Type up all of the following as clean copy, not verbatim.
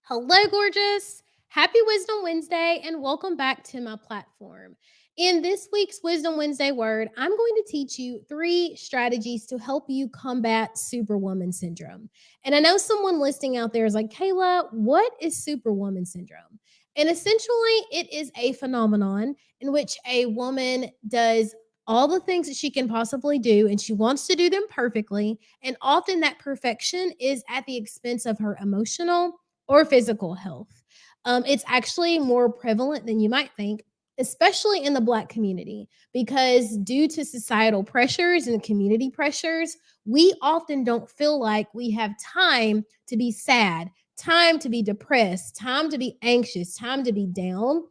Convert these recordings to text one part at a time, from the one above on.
Hello, gorgeous. Happy Wisdom Wednesday, and welcome back to my platform. In this week's Wisdom Wednesday word, I'm going to teach you 3 strategies to help you combat Superwoman Syndrome. And I know someone listening out there is like, Kayla, what is Superwoman Syndrome? And essentially, it is a phenomenon in which a woman does all the things that she can possibly do, and she wants to do them perfectly. And often that perfection is at the expense of her emotional or physical health. It's actually more prevalent than you might think, especially in the Black community, because due to societal pressures and community pressures, we often don't feel like we have time to be sad, time to be depressed, time to be anxious, time to be down.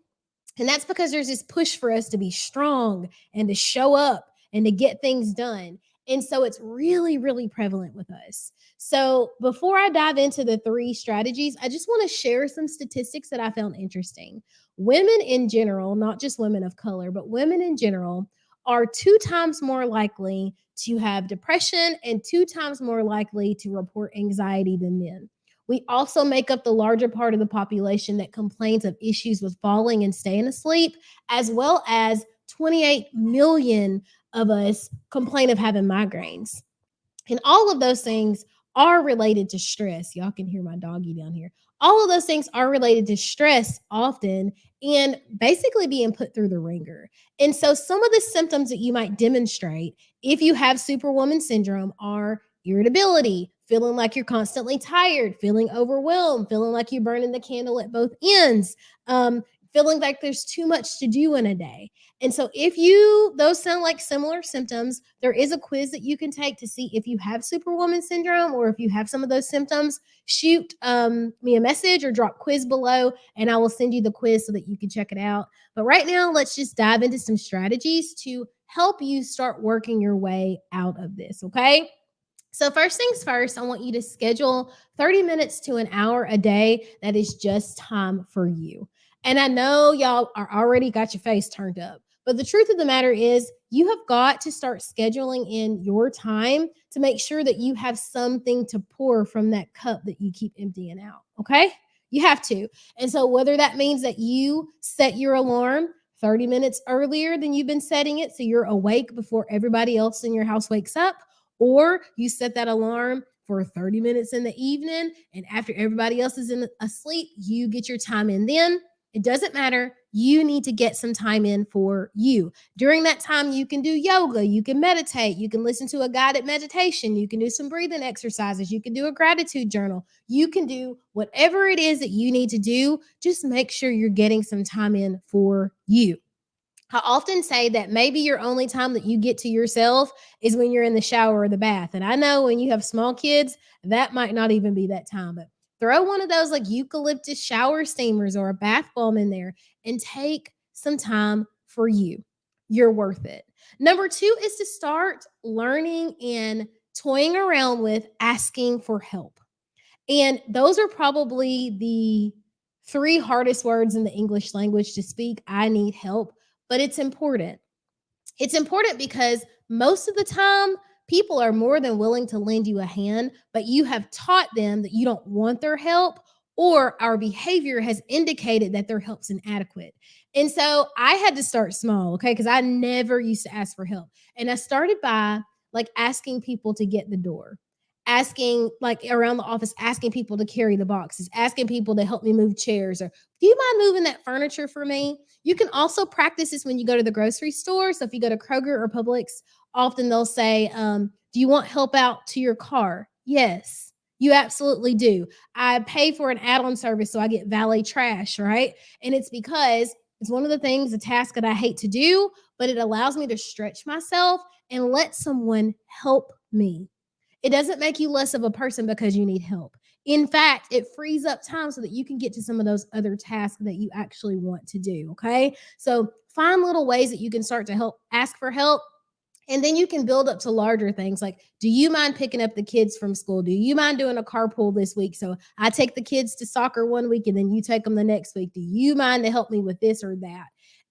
And that's because there's this push for us to be strong and to show up and to get things done. And so it's really, really prevalent with us. So before I dive into the 3 strategies, I just want to share some statistics that I found interesting. Women in general, not just women of color, but women in general, are 2 times more likely to have depression and 2 times more likely to report anxiety than men. We also make up the larger part of the population that complains of issues with falling and staying asleep, as well as 28 million of us complain of having migraines. And all of those things are related to stress. Y'all can hear my doggy down here. All of those things are related to stress often and basically being put through the ringer. And so some of the symptoms that you might demonstrate if you have Superwoman syndrome are irritability, feeling like you're constantly tired, feeling overwhelmed, feeling like you're burning the candle at both ends, um, feeling like there's too much to do in a day. And so if those sound like similar symptoms, there is a quiz that you can take to see if you have Superwoman syndrome or if you have some of those symptoms. Shoot me a message or drop quiz below, and I will send you the quiz so that you can check it out. But right now, let's just dive into some strategies to help you start working your way out of this, okay? So, first things first, I want you to schedule 30 minutes to an hour a day that is just time for you. And I know y'all are already got your face turned up, but the truth of the matter is, you have got to start scheduling in your time to make sure that you have something to pour from that cup that you keep emptying out. Okay. You have to. And so, whether that means that you set your alarm 30 minutes earlier than you've been setting it, so you're awake before everybody else in your house wakes up, or you set that alarm for 30 minutes in the evening, and after everybody else is asleep, you get your time in then. It doesn't matter. You need to get some time in for you. During that time, you can do yoga, you can meditate, you can listen to a guided meditation, you can do some breathing exercises, you can do a gratitude journal, you can do whatever it is that you need to do. Just make sure you're getting some time in for you. I often say that maybe your only time that you get to yourself is when you're in the shower or the bath. And I know when you have small kids, that might not even be that time, but throw one of those like eucalyptus shower steamers or a bath bomb in there and take some time for you. You're worth it. Number 2 is to start learning and toying around with asking for help. And those are probably the 3 hardest words in the English language to speak. I need help, but it's important. It's important because most of the time, people are more than willing to lend you a hand, but you have taught them that you don't want their help, or our behavior has indicated that their help's inadequate. And so I had to start small, okay? Because I never used to ask for help. And I started by like asking people to get the door, asking like around the office, asking people to carry the boxes, asking people to help me move chairs, or do you mind moving that furniture for me? You can also practice this when you go to the grocery store. So if you go to Kroger or Publix, often they'll say, do you want help out to your car? Yes, you absolutely do. I pay for an add-on service, so I get valet trash, right? And it's because it's one of the things, a task that I hate to do, but it allows me to stretch myself and let someone help me. It doesn't make you less of a person because you need help. In fact, it frees up time so that you can get to some of those other tasks that you actually want to do. Okay. So find little ways that you can start to help, ask for help. And then you can build up to larger things like, do you mind picking up the kids from school? Do you mind doing a carpool this week? So I take the kids to soccer one week and then you take them the next week. Do you mind to help me with this or that?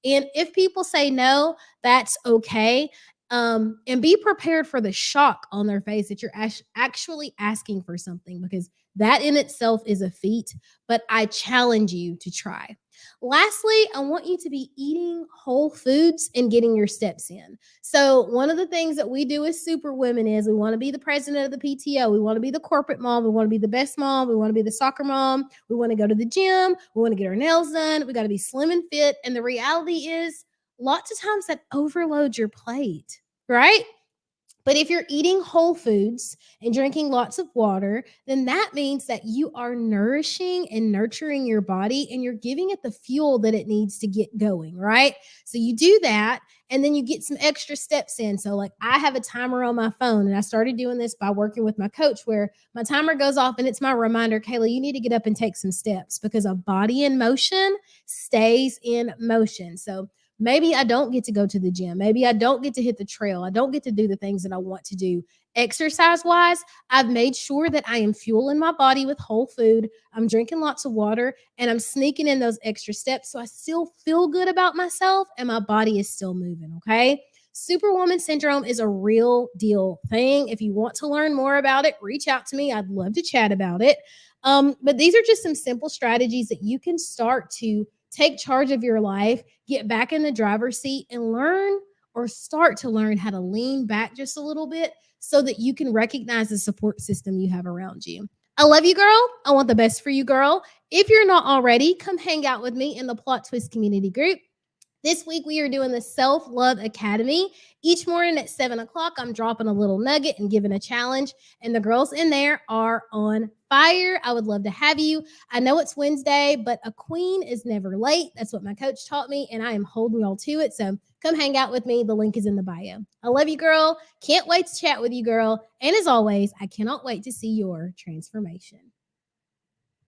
And if people say no, that's okay. And be prepared for the shock on their face that you're actually asking for something, because That in itself is a feat, but I challenge you to try. Lastly, I want you to be eating whole foods and getting your steps in. So, one of the things that we do as Superwomen is we want to be the president of the PTO. We want to be the corporate mom. We want to be the best mom. We want to be the soccer mom. We want to go to the gym. We want to get our nails done. We got to be slim and fit. And the reality is, lots of times that overloads your plate, right? But if you're eating whole foods and drinking lots of water, then that means that you are nourishing and nurturing your body and you're giving it the fuel that it needs to get going, right? So you do that and then you get some extra steps in. So, like, I have a timer on my phone and I started doing this by working with my coach where my timer goes off and it's my reminder, Kayla, you need to get up and take some steps because a body in motion stays in motion. So, maybe I don't get to go to the gym. Maybe I don't get to hit the trail. I don't get to do the things that I want to do. Exercise wise, I've made sure that I am fueling my body with whole food. I'm drinking lots of water and I'm sneaking in those extra steps. So I still feel good about myself and my body is still moving. Okay. Superwoman syndrome is a real deal thing. If you want to learn more about it, reach out to me. I'd love to chat about it. But these are just some simple strategies that you can start to take charge of your life, get back in the driver's seat, and learn or start to learn how to lean back just a little bit so that you can recognize the support system you have around you. I love you, girl. I want the best for you, girl. If you're not already, come hang out with me in the Plot Twist community group. This week, we are doing the Self Love Academy. Each morning at 7 o'clock, I'm dropping a little nugget and giving a challenge. And the girls in there are on fire. I would love to have you. I know it's Wednesday, but a queen is never late. That's what my coach taught me, and I am holding y'all to it. So come hang out with me. The link is in the bio. I love you, girl. Can't wait to chat with you, girl. And as always, I cannot wait to see your transformation.